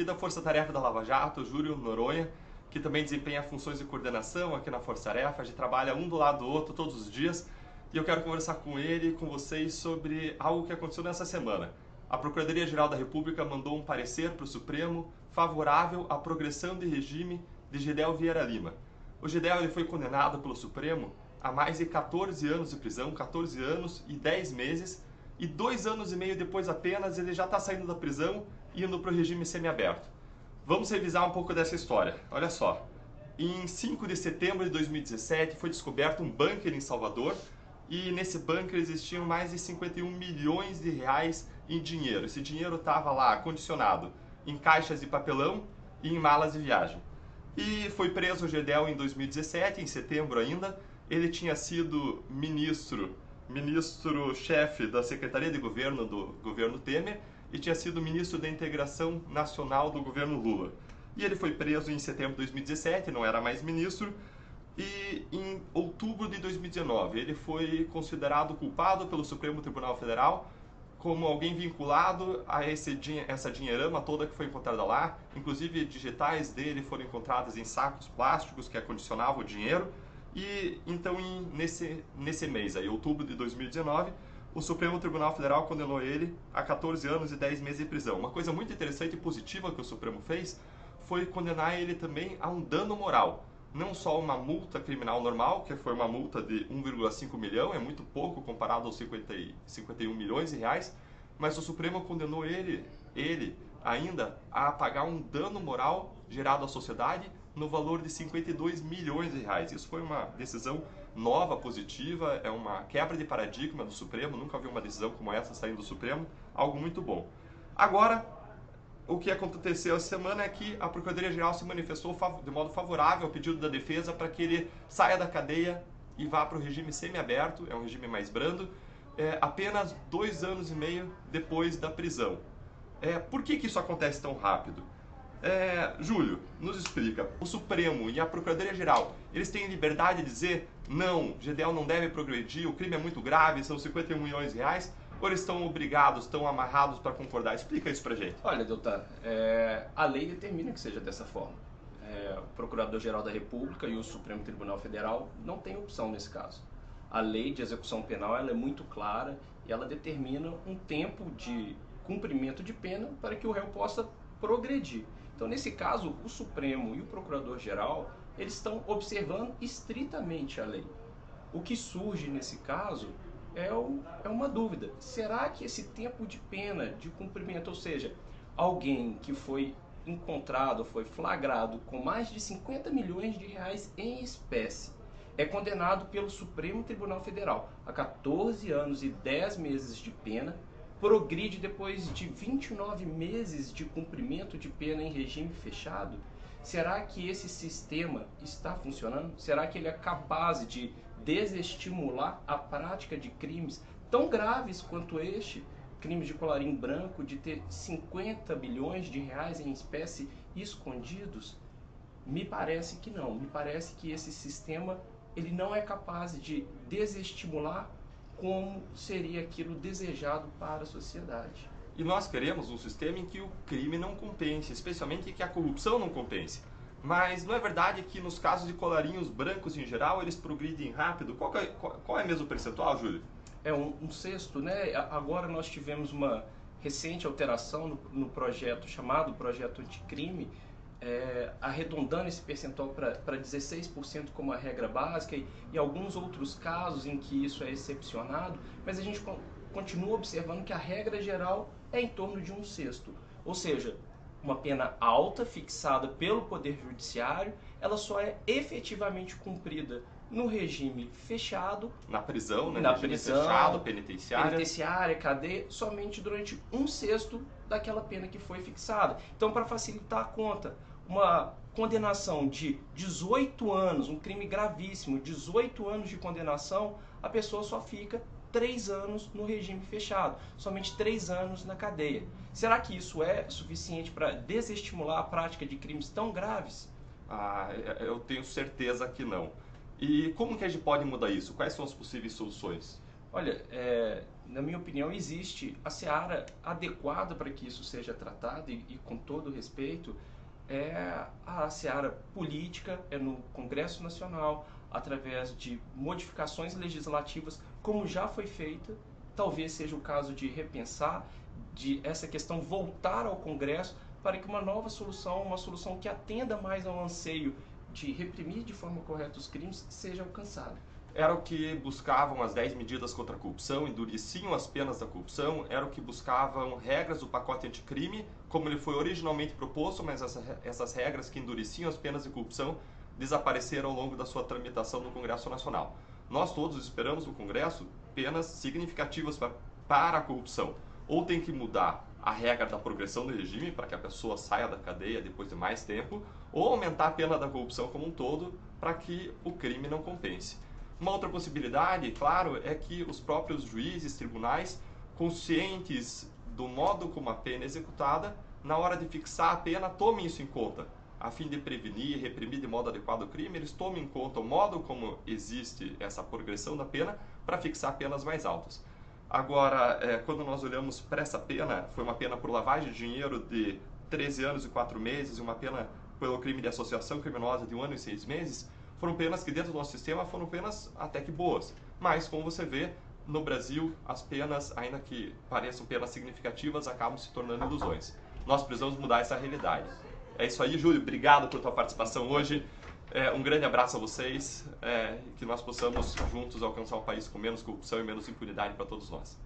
aqui da Força Tarefa da Lava Jato, Júlio Noronha, que também desempenha funções de coordenação aqui na Força Tarefa. A gente trabalha um do lado do outro todos os dias e eu quero conversar com ele e com vocês sobre algo que aconteceu nessa semana. A Procuradoria-Geral da República mandou um parecer para o Supremo favorável à progressão de regime de Gedel Vieira Lima. O Gedel ele foi condenado pelo Supremo a mais de 14 anos de prisão, 14 anos e 10 meses, e 2 anos e meio depois apenas ele já está saindo da prisão e indo para o regime semiaberto. Vamos revisar um pouco dessa história. Olha só, em 5 de setembro de 2017 foi descoberto um bunker em Salvador e nesse bunker existiam mais de 51 milhões de reais em dinheiro. Esse dinheiro estava lá condicionado em caixas de papelão e em malas de viagem. E foi preso o Gedel em 2017, em setembro ainda. Ele tinha sido ministro-chefe da Secretaria de Governo do governo Temer e tinha sido ministro da Integração Nacional do governo Lula. E ele foi preso em setembro de 2017, não era mais ministro, e em outubro de 2019 ele foi considerado culpado pelo Supremo Tribunal Federal como alguém vinculado a essa dinheirama toda que foi encontrada lá. Inclusive digitais dele foram encontradas em sacos plásticos que acondicionavam o dinheiro. E então nesse mês, aí, outubro de 2019, o Supremo Tribunal Federal condenou ele a 14 anos e 10 meses de prisão. Uma coisa muito interessante e positiva que o Supremo fez foi condenar ele também a um dano moral. Não só uma multa criminal normal, que foi uma multa de 1,5 milhão, é muito pouco comparado aos 51 milhões de reais, mas o Supremo condenou ele ainda a pagar um dano moral gerado à sociedade no valor de 52 milhões de reais. Isso foi uma decisão nova, positiva, é uma quebra de paradigma do Supremo, nunca vi uma decisão como essa saindo do Supremo, algo muito bom. Agora, o que aconteceu essa semana é que a Procuradoria-Geral se manifestou de modo favorável ao pedido da defesa para que ele saia da cadeia e vá para o regime semiaberto, é um regime mais brando, apenas 2 anos e meio depois da prisão. Por que isso acontece tão rápido? Júlio, nos explica, o Supremo e a Procuradoria-Geral, eles têm liberdade de dizer não, Gedel não deve progredir, o crime é muito grave, são 51 milhões de reais, ou eles estão obrigados, estão amarrados para concordar? Explica isso pra gente. Olha, doutor, a lei determina que seja dessa forma. O Procurador-Geral da República e o Supremo Tribunal Federal não têm opção nesse caso. A lei de execução penal ela é muito clara e ela determina um tempo de cumprimento de pena para que o réu possa progredir. Então, nesse caso, o Supremo e o Procurador-Geral eles estão observando estritamente a lei. O que surge nesse caso é uma dúvida. Será que esse tempo de pena de cumprimento, ou seja, alguém que foi encontrado, foi flagrado com mais de 50 milhões de reais em espécie, é condenado pelo Supremo Tribunal Federal a 14 anos e 10 meses de pena, progride depois de 29 meses de cumprimento de pena em regime fechado? Será que esse sistema está funcionando? Será que ele é capaz de desestimular a prática de crimes tão graves quanto este, crimes de colarinho branco, de ter 50 bilhões de reais em espécie escondidos? Me parece que não. Me parece que esse sistema ele não é capaz de desestimular como seria aquilo desejado para a sociedade. E nós queremos um sistema em que o crime não compense, especialmente que a corrupção não compense. Mas não é verdade que nos casos de colarinhos brancos em geral, eles progridem rápido? Qual é mesmo o percentual, Júlio? É um sexto, né? Agora nós tivemos uma recente alteração no projeto chamado Projeto Anticrime, arredondando esse percentual para 16% como a regra básica e alguns outros casos em que isso é excepcionado, mas a gente continua observando que a regra geral é em torno de um sexto. Ou seja, uma pena alta fixada pelo Poder Judiciário, ela só é efetivamente cumprida no regime fechado, na prisão, né? Na regime prisão, fechado, penitenciária, cadeia, somente durante um sexto daquela pena que foi fixada. Então, para facilitar a conta, uma condenação de 18 anos, um crime gravíssimo, 18 anos de condenação, a pessoa só fica 3 anos no regime fechado, somente 3 anos na cadeia. Será que isso é suficiente para desestimular a prática de crimes tão graves? Eu tenho certeza que não. E como que a gente pode mudar isso? Quais são as possíveis soluções? Olha, na minha opinião, existe a seara adequada para que isso seja tratado e com todo respeito, é a seara política, é no Congresso Nacional, através de modificações legislativas, como já foi feita. Talvez seja o caso de repensar, de essa questão voltar ao Congresso para que uma nova solução, uma solução que atenda mais ao anseio de reprimir de forma correta os crimes, seja alcançada. Era o que buscavam as 10 medidas contra a corrupção, endureciam as penas da corrupção, era o que buscavam regras do pacote anticrime, como ele foi originalmente proposto, mas essas regras que endureciam as penas de corrupção desapareceram ao longo da sua tramitação no Congresso Nacional. Nós todos esperamos no Congresso penas significativas para a corrupção. Ou tem que mudar a regra da progressão do regime para que a pessoa saia da cadeia depois de mais tempo, ou aumentar a pena da corrupção como um todo para que o crime não compense. Uma outra possibilidade, claro, é que os próprios juízes, tribunais, conscientes do modo como a pena é executada, na hora de fixar a pena, tomem isso em conta. A fim de prevenir e reprimir de modo adequado o crime, eles tomem em conta o modo como existe essa progressão da pena para fixar penas mais altas. Agora, quando nós olhamos para essa pena, foi uma pena por lavagem de dinheiro de 13 anos e 4 meses e uma pena pelo crime de associação criminosa de 1 ano e 6 meses, foram penas que dentro do nosso sistema foram penas até que boas. Mas, como você vê, no Brasil, as penas, ainda que pareçam penas significativas, acabam se tornando ilusões. Nós precisamos mudar essa realidade. É isso aí, Júlio. Obrigado por tua participação hoje. Um grande abraço a vocês. Que nós possamos juntos alcançar um país com menos corrupção e menos impunidade para todos nós.